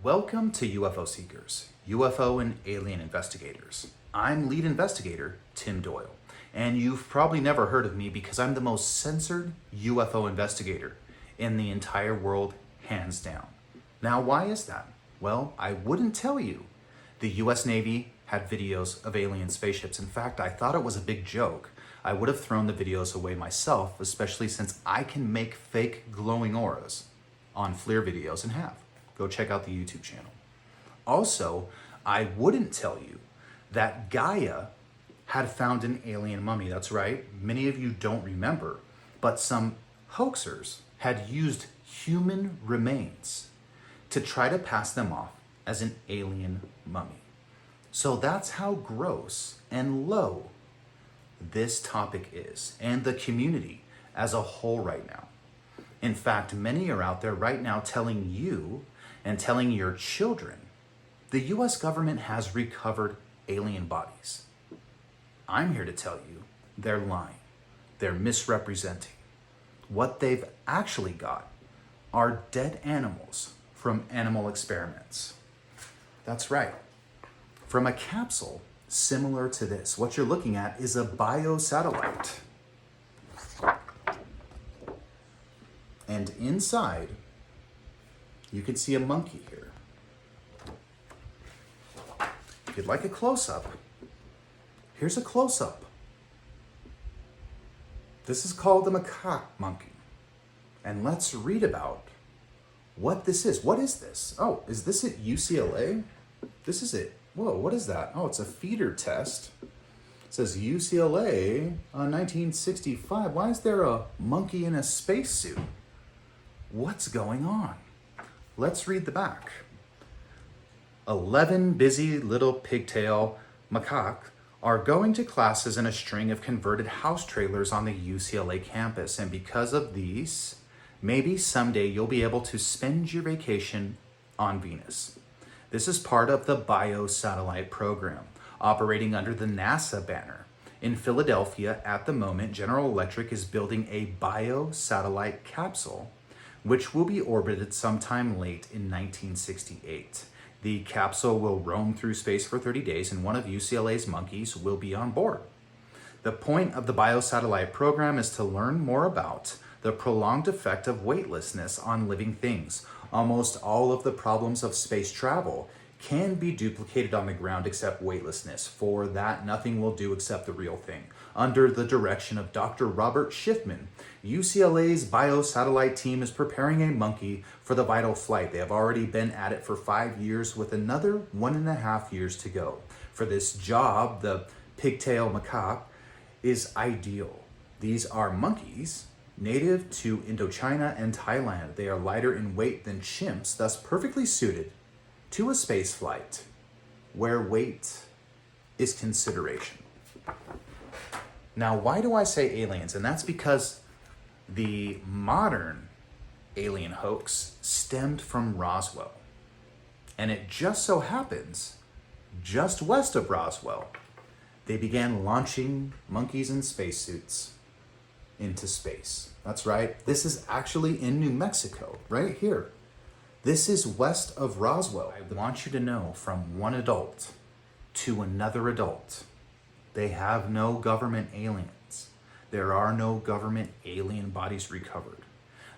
Welcome to UFO Seekers, UFO and Alien Investigators. I'm Lead Investigator Tim Doyle, and you've probably never heard of me because I'm the most censored UFO investigator in the entire world, hands down. Now, why is that? Well, I wouldn't tell you. The US Navy had videos of alien spaceships. In fact, I thought it was a big joke. I would have thrown the videos away myself, especially since I can make fake glowing auras on FLIR videos and have. Go check out the YouTube channel. Also, I wouldn't tell you that Gaia had found an alien mummy. That's right, many of you don't remember, but some hoaxers had used human remains to try to pass them off as an alien mummy. So that's how gross and low this topic is, and the community as a whole right now. In fact, many are out there right now telling you and telling your children the US government has recovered alien bodies. I'm here to tell you they're lying. They're misrepresenting. What they've actually got are dead animals from animal experiments. That's right. From a capsule similar to this, what you're looking at is a biosatellite. And inside, you can see a monkey here. If you'd like a close-up, here's a close-up. This is called the macaque monkey. And let's read about what this is. What is this? Oh, is this at UCLA? This is it. Whoa, what is that? Oh, it's a feeder test. It says UCLA 1965. Why is there a monkey in a spacesuit? What's going on? Let's read the back. 11 busy little pigtail macaques are going to classes in a string of converted house trailers on the UCLA campus. And because of these, maybe someday you'll be able to spend your vacation on Venus. This is part of the biosatellite program, operating under the NASA banner. In Philadelphia, at the moment, General Electric is building a biosatellite capsule which will be orbited sometime late in 1968. The capsule will roam through space for 30 days, and one of UCLA's monkeys will be on board. The point of the biosatellite program is to learn more about the prolonged effect of weightlessness on living things. Almost all of the problems of space travel can be duplicated on the ground except weightlessness. For that, nothing will do except the real thing. Under the direction of Dr. Robert Schiffman, UCLA's biosatellite team is preparing a monkey for the vital flight. They have already been at it for 5 years with another 1.5 years to go. For this job, the pigtail macaque is ideal. These are monkeys native to Indochina and Thailand. They are lighter in weight than chimps, thus perfectly suited to a space flight where weight is consideration. Now, why do I say aliens? And that's because the modern alien hoax stemmed from Roswell. And it just so happens, just west of Roswell, they began launching monkeys in spacesuits into space. That's right. This is actually in New Mexico, right here. This is west of Roswell. I want you to know, from one adult to another adult, they have no government aliens. There are no government alien bodies recovered.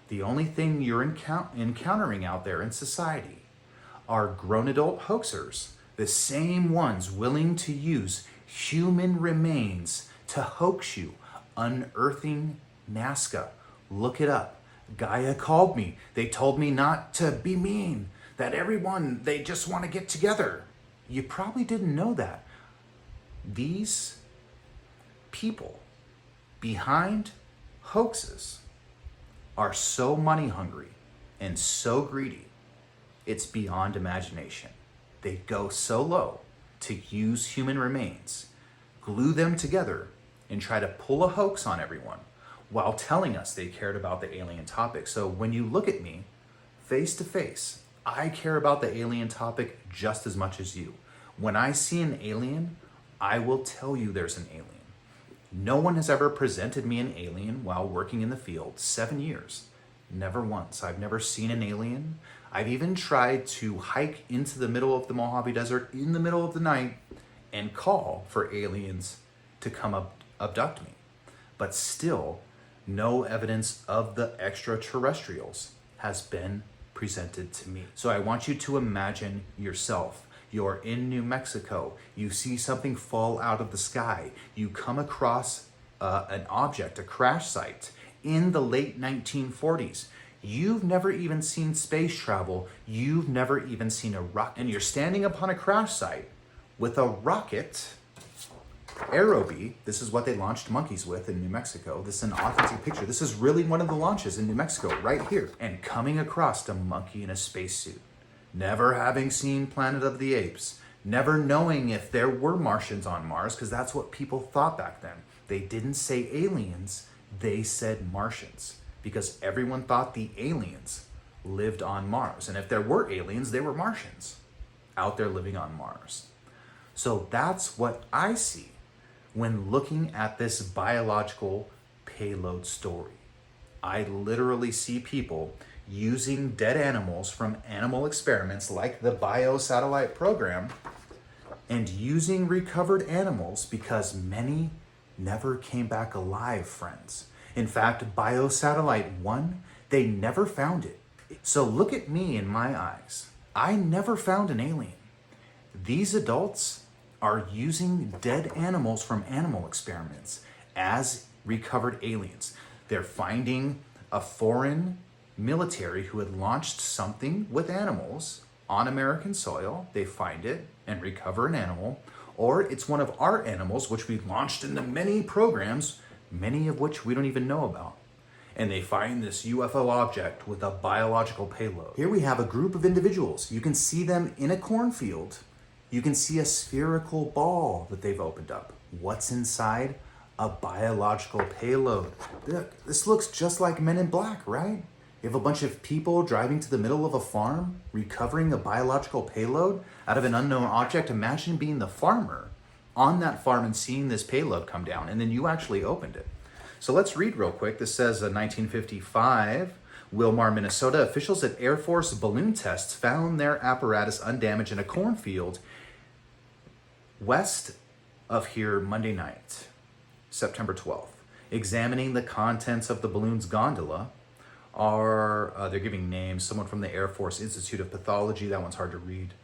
The only thing you're encountering out there in society are grown adult hoaxers, the same ones willing to use human remains to hoax you, unearthing Nazca. Look it up. Gaia called me. They told me not to be mean, that everyone, they just want to get together. You probably didn't know that. These people behind hoaxes are so money hungry and so greedy, it's beyond imagination. They go so low to use human remains, glue them together, and try to pull a hoax on everyone while telling us they cared about the alien topic. So when you look at me face to face, I care about the alien topic just as much as you. When I see an alien, I will tell you there's an alien. No one has ever presented me an alien while working in the field. 7 years. Never once. I've never seen an alien. I've even tried to hike into the middle of the Mojave Desert in the middle of the night and call for aliens to come abduct me. But still, no evidence of the extraterrestrials has been presented to me. So I want you to imagine yourself. You're in New Mexico. You see something fall out of the sky. You come across an object, a crash site in the late 1940s. You've never even seen space travel. You've never even seen a rocket. And you're standing upon a crash site with a rocket, Aerobee. This is what they launched monkeys with in New Mexico. This is an authentic picture. This is really one of the launches in New Mexico, right here. And coming across a monkey in a spacesuit. Never having seen Planet of the Apes. Never knowing if there were Martians on Mars, because that's what people thought back then. They didn't say aliens, they said Martians. Because everyone thought the aliens lived on Mars. And if there were aliens, they were Martians out there living on Mars. So that's what I see when looking at this biological payload story. I literally see people using dead animals from animal experiments like the biosatellite program and using recovered animals because many never came back alive, friends. In fact, biosatellite 1, they never found it. So look at me in my eyes. I never found an alien. These adults are using dead animals from animal experiments as recovered aliens. They're finding a foreign military who had launched something with animals on American soil. They find it and recover an animal, or it's one of our animals which we launched into many programs, many of which we don't even know about. And they find this UFO object with a biological payload. Here we have a group of individuals. You can see them in a cornfield. You can see a spherical ball that they've opened up. What's inside? A biological payload. This looks just like Men in Black, right? You have a bunch of people driving to the middle of a farm, recovering a biological payload out of an unknown object. Imagine being the farmer on that farm and seeing this payload come down, and then you actually opened it. So let's read real quick. This says 1955, Wilmar, Minnesota, officials at Air Force balloon tests found their apparatus undamaged in a cornfield west of here Monday night, September 12th. Examining the contents of the balloon's gondola are, they're giving names, someone from the Air Force Institute of Pathology, that one's hard to read,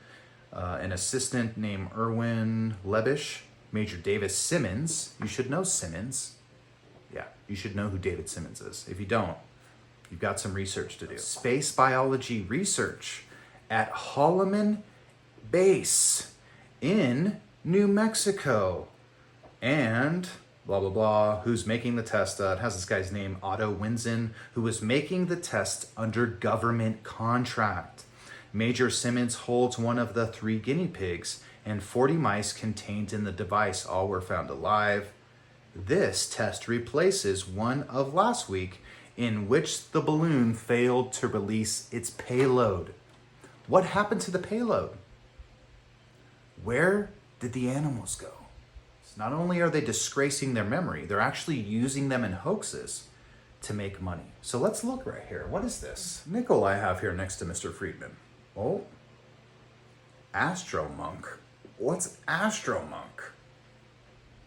an assistant named Erwin Lebish, Major Davis Simmons. You should know Simmons. Yeah, you should know who David Simmons is. If you don't, you've got some research to do. Space biology research at Holloman Base in New Mexico. And blah, blah, blah, who's making the test. It has this guy's name, Otto Winzen, who was making the test under government contract. Major Simmons holds one of the 3 guinea pigs, and 40 mice contained in the device. All were found alive. This test replaces one of last week, in which the balloon failed to release its payload. What happened to the payload? Where did the animals go? Not only are they disgracing their memory, they're actually using them in hoaxes to make money. So let's look right here. What is this nickel I have here next to Mr. Friedman? Oh, Astromonk. What's Astromonk?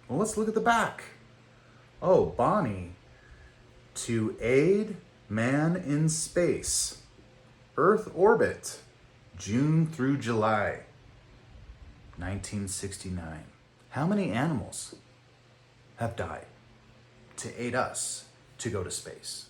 Well, let's look at the back. Oh, Bonnie. To aid man in space. Earth orbit. June through July. 1969. How many animals have died to aid us to go to space?